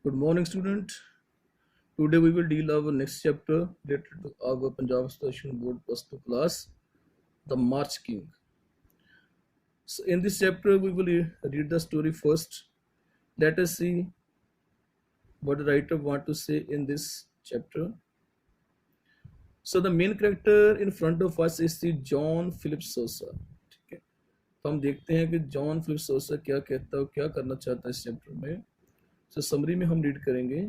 Good morning, student. Today we will deal our next chapter related to our Punjab Station Board Plus 2 class, the March King. So in this chapter we will read the story first. Let us see what the writer want to say in this chapter. So the main character in front of us is the John Philip Sousa. ठीक है, तो हम देखते हैं कि John Philip सोसा क्या कहता है, क्या करना चाहता है इस चैप्टर में. So समरी में हम रीड करेंगे.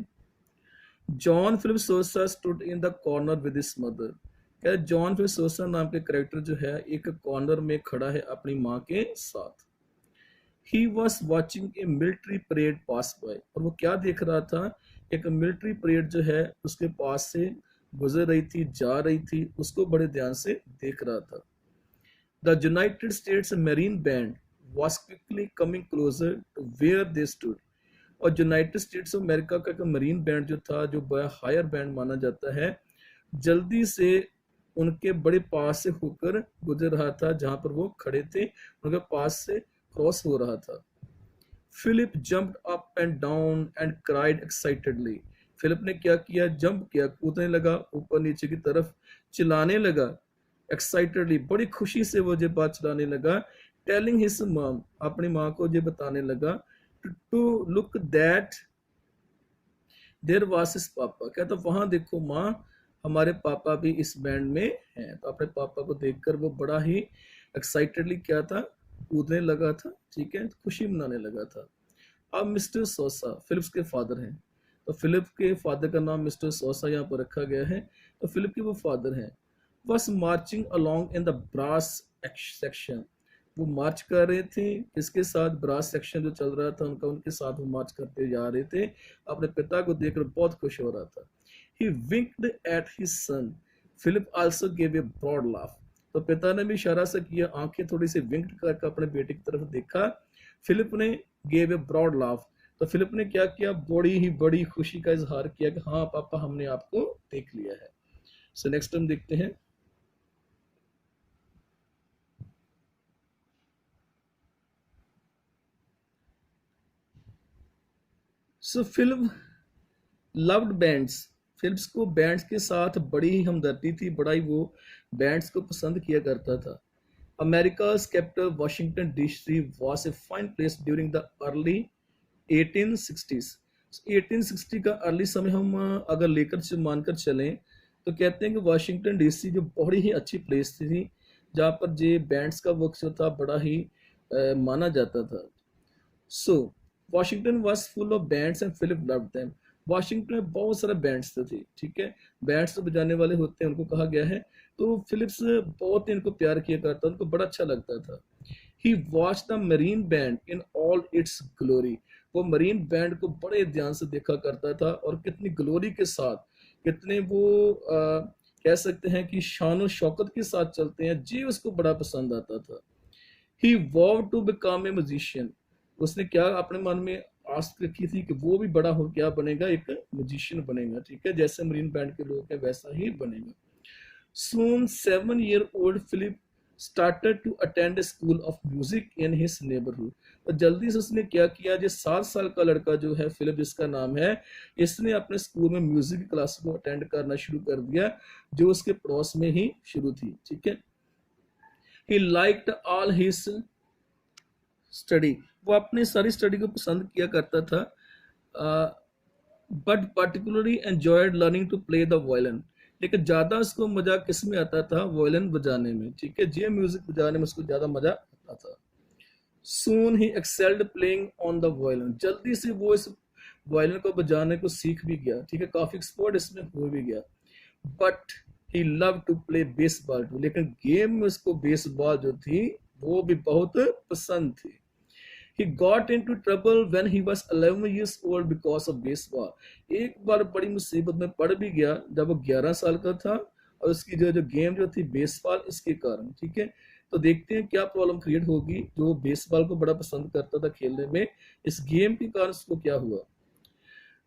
John Philip Sousa stood in the corner with his mother. क्या जॉन फिलिप सोसा नाम के कैरेक्टर जो है एक कॉर्नर में खड़ा है अपनी माँ के साथ. He was watching a military parade pass by. और वो क्या देख रहा था, एक मिलिट्री परेड जो है उसके पास से गुजर रही थी, जा रही थी, उसको बड़े ध्यान से देख रहा था. The United States Marine band was quickly coming closer to where they stood. और यूनाइटेड स्टेट्स ऑफ अमेरिका का मरीन बैंड जो था, जो बड़ा हायर बैंड माना जाता है, जल्दी से उनके बड़े पास से होकर गुजर रहा था. जहां पर वो खड़े थे उनके पास से क्रॉस हो रहा था. Philip jumped up and down and cried excitedly. Philip ने क्या किया, जंप किया, कूदने लगा, ऊपर नीचे की तरफ चिल्लाने लगा. एक्साइटेडली, बड़ी खुशी से वो ये बात चलाने लगा. टेलिंग हिज मॉम, अपनी माँ को ये बताने लगा, to look that there was his पापा. कहता वहां देखो माँ, हमारे पापा भी इस बैंड में हैं. तो अपने पापा को देखकर वो बड़ा ही एक्साइटेडली क्या था, कूदने लगा था. ठीक है, खुशी मनाने लगा था. अब मिस्टर सोसा फिलिप्स के फादर हैं. तो फिलिप के फादर का नाम मिस्टर सोसा यहाँ पर रखा गया है. तो फिलिप के वो फादर हैं. was marching along in the brass section. वो मार्च कर रहे थे, इसके साथ ब्रास सेक्शन जो चल रहा था उनका, उनके साथ वो मार्च करते जा रहे थे. अपने पिता को देखकर बहुत खुश हो रहा था. He winked at his son. Philip also gave a broad laugh. तो पिता ने भी इशारा से किया, आंखें थोड़ी सी विंक्ड करके अपने बेटे की तरफ देखा. फिलिप ने gave a broad laugh. तो फिलिप ने क्या किया, बड़ी खुशी का इजहार किया कि हाँ पापा, हमने आपको देख लिया है. सो नेक्स्ट हम देखते हैं. सो फिलिप लव्ड बैंड्स. फिलिप्स को बैंड्स के साथ बड़ी ही हमदर्दी थी, बड़ा ही वो बैंड्स को पसंद किया करता था. America's capital Washington DC was a fine place during the early 1860s. 1860 का अर्ली समय हम अगर लेकर मानकर चलें तो कहते हैं कि वाशिंगटन डीसी जो बड़ी ही अच्छी प्लेस थी, जहाँ पर जे बैंड्स का वर्क जो था बड़ा ही माना जाता था. So Washington was full of bands and Philip loved them. Washington में बहुत सारे बैंड्स थे. ठीक है, बैंड्स तो बजाने वाले होते हैं, उनको कहा गया है. तो फिलिप्स बहुत इनको प्यार किया करता, उनको बड़ा अच्छा लगता था. He watch the Marine band in all its glory. वो मरीन बैंड को बड़े ध्यान से देखा करता था, और कितनी ग्लोरी के साथ, कितने वो कह सकते हैं कि शान और शौकत के साथ चलते हैं जी, उसको बड़ा पसंद आता था. He vow to become a musician. उसने क्या अपने मन में आस रखी थी कि वो भी बड़ा हो क्या बनेगा, एक म्यूजिशियन बनेगा. ठीक है, जैसे मरीन बैंड के लोग हैं वैसा ही बनेगा. Soon 7-year-old Philip started to attend a school of music in his neighborhood. और जल्दी से उसने क्या किया, जो 7 साल का लड़का जो है फिलिप, जिसका नाम है, इसने अपने स्कूल में म्यूजिक की क्लास को अटेंड करना शुरू कर दिया, जो उसके पड़ोस में ही शुरू थी. ठीक है. He liked all his study. वो अपनी सारी स्टडी को पसंद किया करता था. But particularly enjoyed learning to play the violin. लेकिन ज्यादा उसको मजा किस में आता था, वायलिन बजाने में. ठीक है, जे म्यूजिक बजाने में उसको ज्यादा मजा आता था. Soon he excelled playing on the violin. जल्दी से वो इस वायलिन को बजाने को सीख भी गया. ठीक है, काफी एक्सपर्ट इसमें हो भी गया. But he love to play baseball too. लेकिन गेम में उसको बेसबॉल जो थी वो भी बहुत पसंद थी. He got into trouble when he was 11 years old because of baseball. एक बार बड़ी मुसीबत में पड़ भी गया जब वो 11 साल का था, और उसकी जो गेम जो थी बेसबॉल, इसके कारण. ठीक है, तो देखते हैं क्या प्रॉब्लम क्रिएट होगी. जो बेसबॉल को बड़ा पसंद करता था खेलने में, इस गेम के कारण उसको क्या हुआ.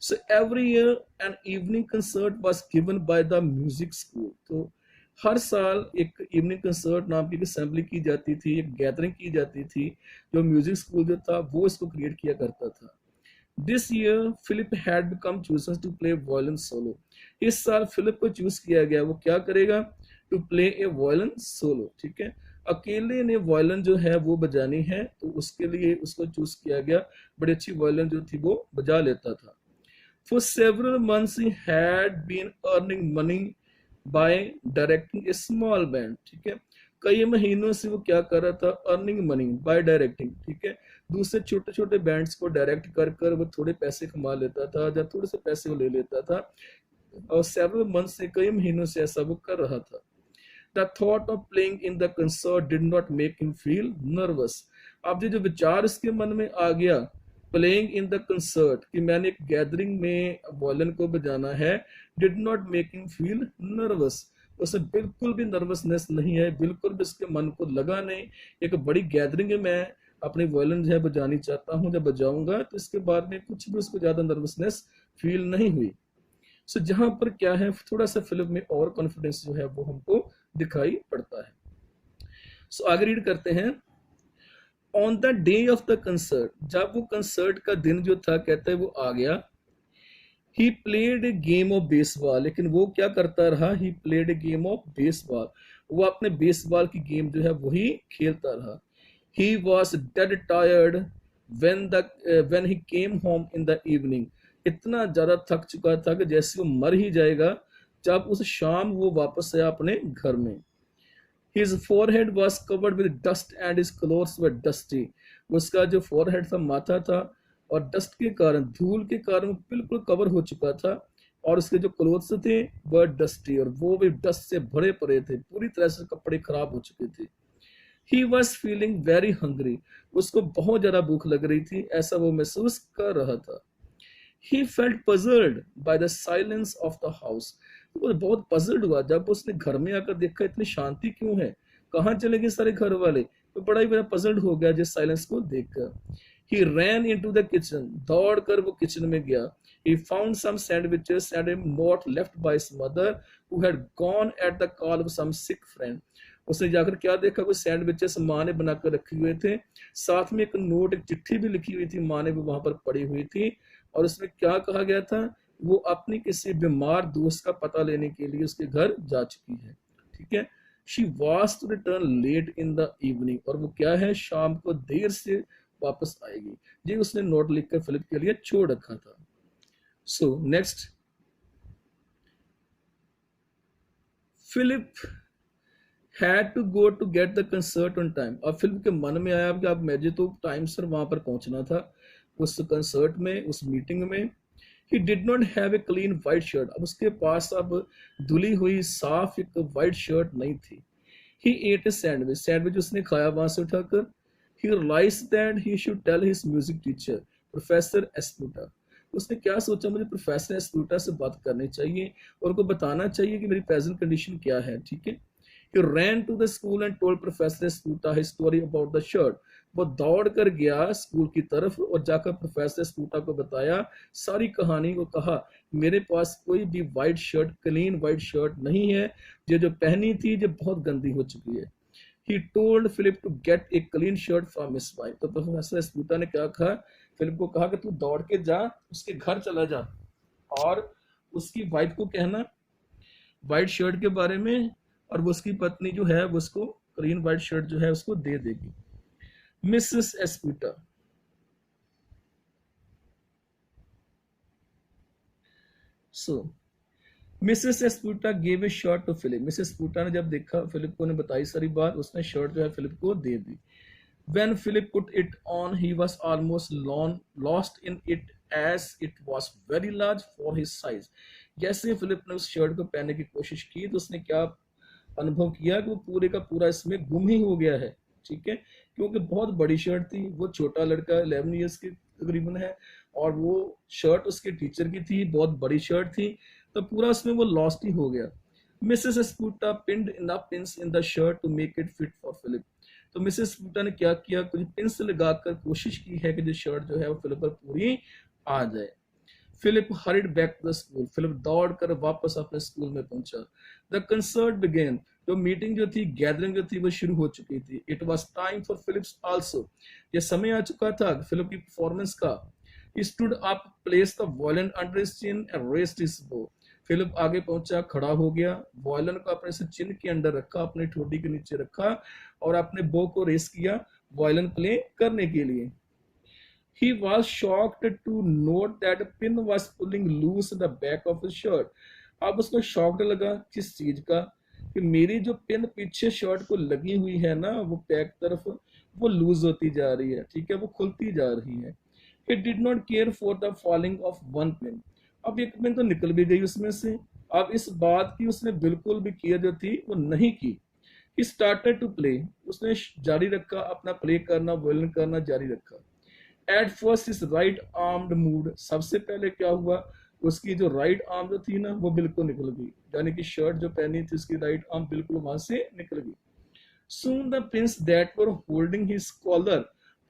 So every year an evening concert was given by the music school. तो हर साल एक इवनिंग कंसर्ट नाम की असेंबली की जाती थी, एक गैदरिंग की जाती थी, जो म्यूजिक स्कूल जो था वो इसको क्रिएट किया करता था. This year Philip had become chosen to play violin solo. इस साल फिलिप को चूज किया गया, वो क्या करेगा? To play a violin solo, ठीक है, अकेले ने वायलिन जो है वो बजानी है, तो उसके लिए उसको चूज किया गया। बड़ी अच्छी वायलिन जो थी वो बजा लेता था। For several months he had been earning money by directing a small band, ठीक है, कई महीनों से वो क्या कर रहा था? अर्निंग मनी बाय डायरेक्टिंग, ठीक है, दूसरे छोटे छोटे बैंड्स को डायरेक्ट कर कर वो थोड़े पैसे कमा लेता था, या थोड़े से पैसे वो ले लेता था, और सेवरल मंथ से, कई महीनों से ऐसा वो कर रहा था। The thought of playing in the concert did not make him feel nervous. अब जो विचार इसके मन में आ गया, प्लेइंग इन द कंसर्ट, कि मैंने एक गैदरिंग में वॉयलिन को बजाना है, did not make him feel nervous, उसे बिल्कुल भी नर्वसनेस नहीं है, बिल्कुल भी उसके मन को लगा नहीं एक बड़ी गैदरिंग में मैं अपनी वॉयलिन जो है बजानी चाहता हूँ, जब बजाऊंगा तो इसके बाद में कुछ भी उसको ज्यादा नर्वसनेस फील नहीं हुई। सो जहां पर क्या है, थोड़ा सा फिल्म में और कॉन्फिडेंस जो है वो हमको दिखाई पड़ता है। सो आगे रीड करते हैं। On the day of the concert, जब वो कंसर्ट का दिन जो था, कहते हैं वो आ गया, he played a game of baseball, लेकिन वो क्या करता रहा? He played a game of baseball, वो अपने बेसबॉल की गेम जो है वही खेलता रहा। He was dead tired when he came home in the evening, इतना ज्यादा थक चुका था कि जैसे वो मर ही जाएगा जब उस शाम वो वापस आया अपने घर में। His forehead was covered with dust and his clothes were dusty. उसका जो forehead था, माथा था, और डस्ट के कारण, धूल के कारण बिल्कुल कवर हो चुका था, और उसके जो क्लोथ्स थे वह डस्टी, और वो भी डस्ट से भरे पड़े थे, पूरी तरह से कपड़े खराब हो चुके थे। He was feeling very hungry. उसको बहुत ज्यादा भूख लग रही थी, ऐसा वो महसूस कर रहा था। He felt puzzled by the silence of the house. वो बहुत पजल्ड हुआ जब उसने घर में आकर देखा इतनी शांति क्यों है, कहाँ चले गए सारे घर वाले, तो बड़ा ही बड़ा पजल्ड हो गया जिस साइलेंस को देखकर। He ran into the kitchen, दौड़ कर वो किचन में गया। He found some sandwiches and a note left by his mother who had gone at the call of some sick friend. उसने जाकर क्या देखा? कोई सैंडविचेस माँ ने बनाकर रखे हुए थे, साथ में एक नोट, एक चिट्ठी भी लिखी हुई थी, माँ ने भी वहां पर पड़ी हुई थी, और उसमें क्या कहा गया था? वो अपनी किसी बीमार दोस्त का पता लेने के लिए उसके घर जा चुकी है, ठीक है। She was to return late in the evening, और वो क्या है? शाम को देर से वापस आएगी। ये उसने नोट लिखकर फिलिप के लिए छोड़ रखा था। So next, Philip had to go to get the concert on time. अब फिलिप के मन में आया कि अब मुझे तो टाइम से वहां पर पहुंचना था, उस कंसर्ट में, उस मीटिंग में। He did not have a clean white shirt. अब उसके पास अब धुली हुई साफ एक white shirt नहीं थी। He ate a sandwich. Sandwich उसने खाया वहां से उठाकर। He realized that he should tell his music teacher, Professor Esputa. उसने क्या सोचा? मुझे प्रोफेसर एस्पूटा से बात करनी चाहिए और उनको बताना चाहिए कि मेरी प्रेजेंट कंडीशन क्या है, ठीक है। He ran to the school and told Professor Esputa his story about the shirt. वो दौड़ कर गया स्कूल की तरफ और जाकर प्रोफेसर स्पूटा को बताया सारी कहानी को। कहा, मेरे पास कोई भी white shirt, clean white shirt नहीं है, ये जो पहनी थी ये बहुत गंदी हो चुकी है। He told Philip to get a clean shirt from his wife. तो प्रोफेसर स्पूटा ने क्या कहा? फिलिप को कहा कि तू दौड़ के जा, उसके घर चला जा और उसकी वाइफ को कहना वाइट शर्ट के बारे में, और वो उसकी पत्नी जो है वो उसको क्लीन वाइट शर्ट जो है उसको दे देगी। Mrs. Esputa. So, Mrs. Esputa gave a shirt to Philip. Mrs. Esputa ने जब देखा फिलिप को, ने बताई सारी बात, उसने शर्ट जो है फिलिप को दे दी। When Philip put it on, he was almost lost in it as it was very large for his size. जैसे फिलिप ने उस शर्ट को पहनने की कोशिश की तो उसने क्या अनुभव किया कि वो पूरे का पूरा इसमें गुम ही हो गया है, ठीक है, क्योंकि बहुत बड़ी शर्ट थी। वो छोटा लड़का 11 इयर्स की तकरीबन है, और वो शर्ट उसके टीचर की थी, बहुत बड़ी शर्ट थी, तो पूरा उसमें वो लॉस्ट ही हो गया। Mrs Sputa pinned enough pins in the shirt to make it fit for Philip. तो मिसेस स्पूटा ने क्या किया? कुछ पिन्स लगाकर कोशिश की है कि जो शर्ट जो है वो फिलिप पर पूरी आ जाए। Philip hurried back to the school. Philip दौड़कर वापस अपने स्कूल में पहुंचा। The concert began. जो मीटिंग जो थी, गैदरिंग जो थी, वो शुरू हो चुकी थी। It was time for Philip's also. ये समय आ चुका था फिलिप की परफॉर्मेंस का। He stood up, placed the violin under his chin and raised his bow. Philip आगे पहुंचा, खड़ा हो गया, वॉयलन को अपने से चिन्ह के अंदर रखा, अपने ठोडी के नीचे रखा और अपने बो को रेस किया वॉयलन प्ले करने के लिए. He was shocked to note that a pin was pulling loose the back of his shirt. अब उसको शॉक्ड लगा किस चीज का, कि मेरी जो पिन पीछे शर्ट को लगी हुई है ना, वो बैक तरफ वो लूज होती जा रही है, ठीक है, वो खुलती जा रही है. He did not care for the falling of one pin. अब एक पिन तो निकल भी गई उसमें से, अब इस बात की उसने बिल्कुल भी केयर जो थी वो नहीं की. He started to play. उसने जारी रखा अपना प्ले करना, वॉयलिन करना जारी रखा. At first his right armed moved. सबसे पहले क्या हुआ, उसकी जो राइट आर्म जो थी ना वो बिल्कुल निकल गई, यानी कि शर्ट जो पहनी थी उसकी राइट आर्म बिल्कुल वहां से निकल गई. Soon the pins that were holding his collar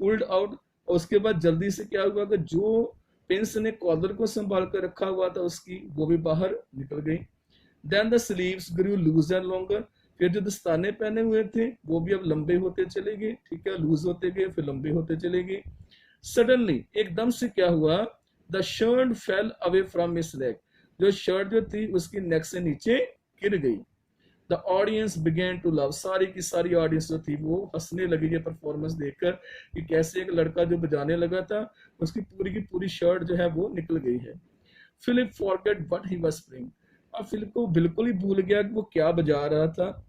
pulled out. और उसके बाद जल्दी से क्या हुआ कि जो पिंस ने कॉलर को संभाल कर रखा हुआ था उसकी, वो भी बाहर निकल गई. Then the sleeves grew looser and longer. फिर जो दस्ताने पहने हुए थे वो भी अब लंबे होते चले गए, ठीक है, लूज होते गए फिर लंबे होते चले गए. सडनली एकदम से क्या हुआ, the shirt fail away from his neck. जो शर्ट जो थी उसकी नेक से नीचे गिर गई. The audience began to love. सारी की सारी ऑडियंस जो थी वो हंसने लगी ये परफॉर्मेंस देखकर कि कैसे एक लड़का जो बजाने लगा था उसकी पूरी की पूरी शर्ट जो है वो निकल गई है. Philip forget what he was playing. अब फिलिप को बिल्कुल ही भूल गया कि वो क्या बजा रहा था.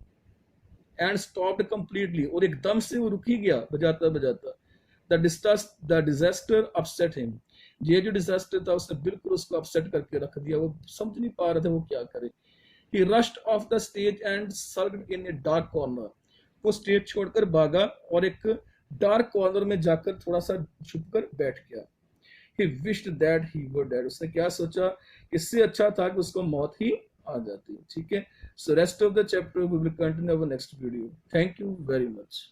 And stopped completely. और एकदम से वो रुक ही गया बजाता बजाता. The disaster upset him. ये जो डिजास्टर था उसने बिल्कुल उसको अपसेट करके रख दिया, वो समझ नहीं पा रहा था वो क्या करे. He rushed off the stage and sulked in a dark corner. वो स्टेज छोड़कर भागा और एक डार्क कॉर्नर में जाकर थोड़ा सा छुपकर बैठ गया. He wished that he were dead. उसने क्या सोचा, इससे अच्छा था कि उसको मौत ही आ जाती. ठीक है. So rest of the chapter we will continue our next video. Thank you very much.